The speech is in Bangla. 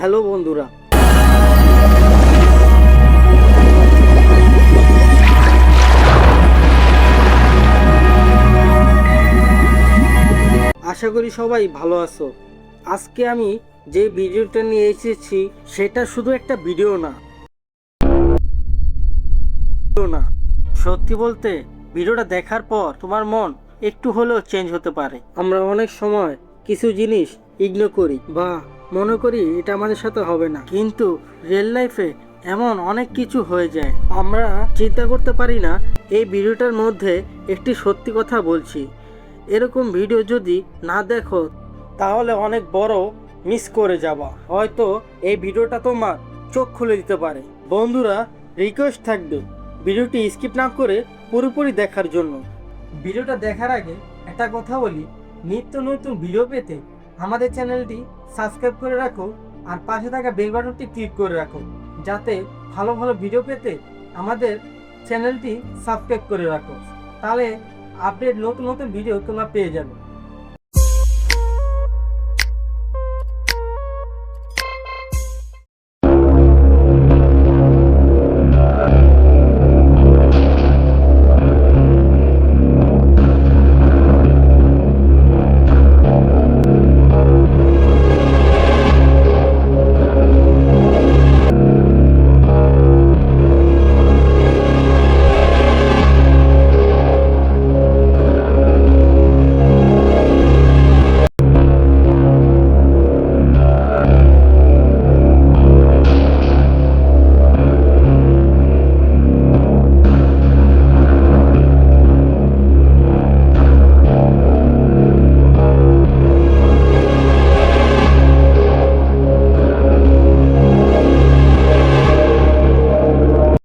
হ্যালো বন্ধুরা, আশা করি সবাই ভালো আছো। আজকে আমি যে ভিডিওটা নিয়ে এসেছি সেটা শুধু একটা ভিডিও না, সত্যি বলতে ভিডিওটা দেখার পর তোমার মন একটু হলেও চেঞ্জ হতে পারে। আমরা অনেক সময় কিছু জিনিস ইগনোর করি বা মনে করি এটা আমাদের সাথে হবে না, কিন্তু রিয়েল লাইফে এমন অনেক কিছু হয়ে যায় আমরা চিন্তা করতে পারি না। এই ভিডিওটার মধ্যে একটি সত্যি কথা বলছি, এরকম ভিডিও যদি না দেখো তাহলে অনেক বড় মিস করে যাবা। হয়তো এই ভিডিওটা তোমার চোখ খুলে দিতে পারে। বন্ধুরা, রিকোয়েস্ট থাকবে ভিডিওটি স্কিপ না করে পুরোপুরি দেখার জন্য। ভিডিওটা দেখার আগে একটা কথা বলি, নিত্য নতুন ভিডিও পেতে আমাদের চ্যানেলটি সাবস্ক্রাইব করে রাখো আর পাশে থাকা বেল বাটনটি ক্লিক করে রাখো, যাতে ভালো ভালো ভিডিও পেতে আমাদের চ্যানেলটি সাবস্ক্রাইব করে রাখো। তাহলে আপডেট নতুন নতুন ভিডিও তোমরা পেয়ে যাবে।